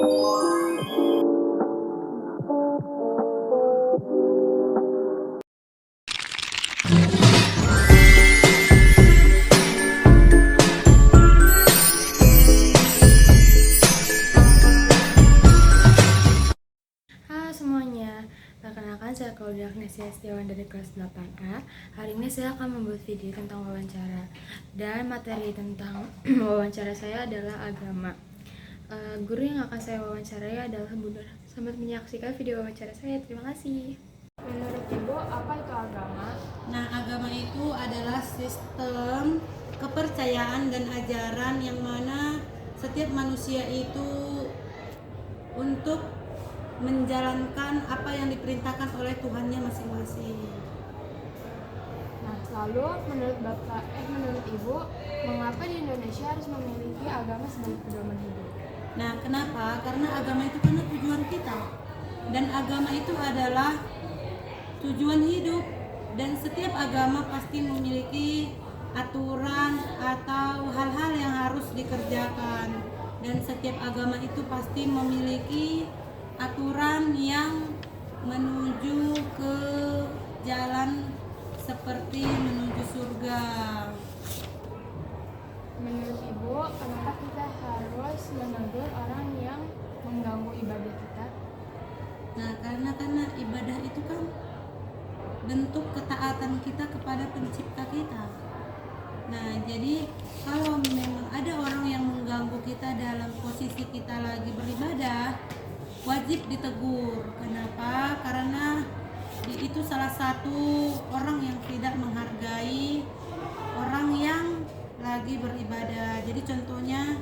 Halo semuanya, perkenalkan saya Claudia Agnesia Setiawan dari kelas 8A. Hari ini saya akan membuat video tentang wawancara. Dan materi tentang wawancara saya adalah agama. Guru yang akan saya wawancarai adalah Bunda. Selamat menyaksikan video wawancara saya. Terima kasih. Menurut Ibu, apa itu agama? Nah, agama itu adalah sistem kepercayaan dan ajaran yang mana setiap manusia itu untuk menjalankan apa yang diperintahkan oleh Tuhannya masing-masing. Nah, lalu menurut Ibu, mengapa di Indonesia harus memiliki agama sebagai pedoman hidup? Nah, kenapa? Karena agama itu karena tujuan kita. Dan agama itu adalah tujuan hidup. Dan setiap agama pasti memiliki aturan atau hal-hal yang harus dikerjakan. Dan setiap agama itu pasti memiliki aturan yang menuju ke jalan seperti menuju surga. Menurut Ibu, kenapa kita harus menegur orang yang mengganggu ibadah kita? Nah, karena ibadah itu kan bentuk ketaatan kita kepada pencipta kita. Nah, jadi kalau memang ada orang yang mengganggu kita dalam posisi kita lagi beribadah, wajib ditegur. Kenapa? Karena itu salah satu orang yang tidak menghargai orang yang lagi beribadah. Jadi contohnya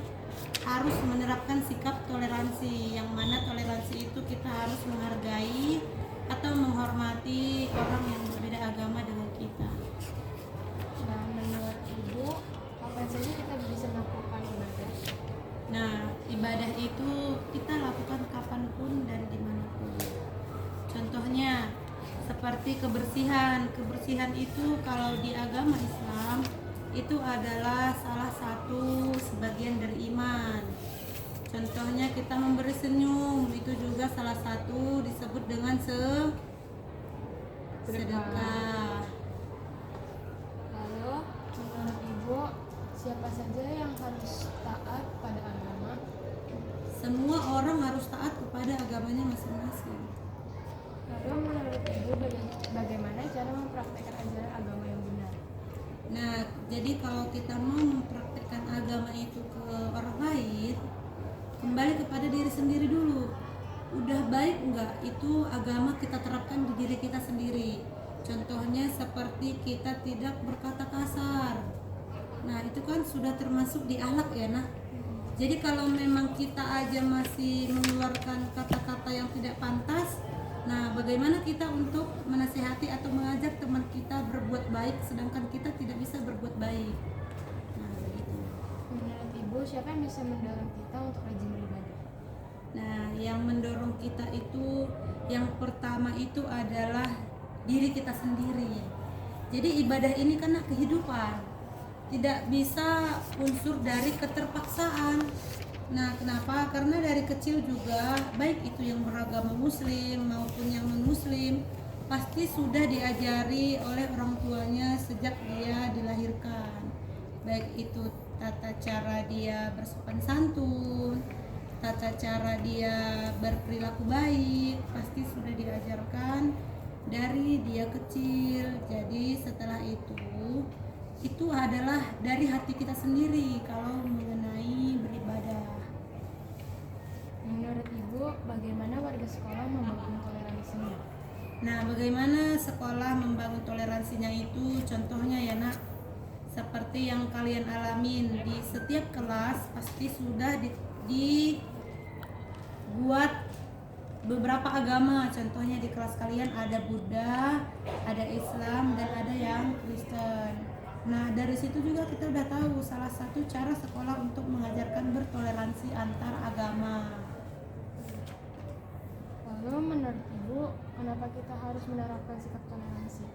harus menerapkan sikap toleransi, yang mana toleransi itu kita harus menghargai atau menghormati orang yang berbeda agama dengan kita. Nah, menurut Ibu, kapan saja kita bisa melakukan ibadah? Nah, ibadah itu kita lakukan kapanpun dan dimanapun. Contohnya seperti kebersihan. Kebersihan itu kalau di agama Islam itu adalah salah satu sebagian dari iman. Contohnya kita memberi senyum, itu juga salah satu disebut dengan sedekah. Lalu, menurut Ibu, siapa saja yang harus taat pada agama? Semua orang harus taat kepada agamanya masing-masing. Lalu, menurut Ibu, bagaimana cara mempraktikkan ajaran agama yang benar? Nah, jadi kalau kita mau mempraktikkan agama itu ke orang lain, kembali kepada diri sendiri dulu. Udah baik enggak itu agama kita terapkan di diri kita sendiri. Contohnya seperti kita tidak berkata kasar. Nah, itu kan sudah termasuk di akhlak ya, nah. Jadi kalau memang kita aja masih mengeluarkan kata-kata yang tidak pantas, nah bagaimana kita untuk menasihati atau mengajak teman kita berbuat baik sedangkan kita tidak bisa berbuat baik. Nah, begitu. Menurut Ibu, siapa yang bisa mendorong kita untuk rajin beribadah? Nah, yang mendorong kita itu yang pertama itu adalah diri kita sendiri. Jadi ibadah ini karena kehidupan, tidak bisa unsur dari keterpaksaan. Nah, kenapa? Karena dari kecil juga, baik itu yang beragama muslim maupun yang non-muslim, pasti sudah diajari oleh orang tuanya sejak dia dilahirkan. Baik itu tata cara dia bersopan santun, tata cara dia berperilaku baik, pasti sudah diajarkan dari dia kecil. Jadi setelah itu adalah dari hati kita sendiri kalau mengenai beribadah. Menurut Ibu, bagaimana warga sekolah membangun toleransinya? Nah, bagaimana sekolah membangun toleransinya itu? Contohnya ya nak, seperti yang kalian alamin di setiap kelas pasti sudah dibuat beberapa agama. Contohnya di kelas kalian ada Buddha, ada Islam, dan ada yang Kristen. Nah, dari situ juga kita udah tahu salah satu cara sekolah untuk mengajarkan bertoleransi antar agama. Lalu menurut Ibu, kenapa kita harus menerapkan sikap toleransi?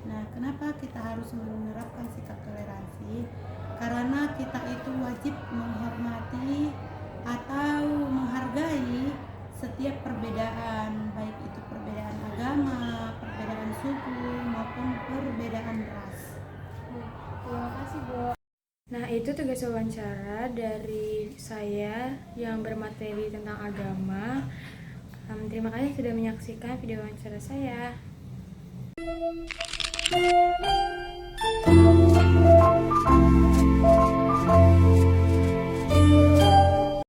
Nah, kenapa kita harus menerapkan sikap toleransi? Karena kita itu wajib menghormati atau menghargai itu tugas wawancara dari saya yang bermateri tentang agama. Terima kasih sudah menyaksikan video wawancara saya.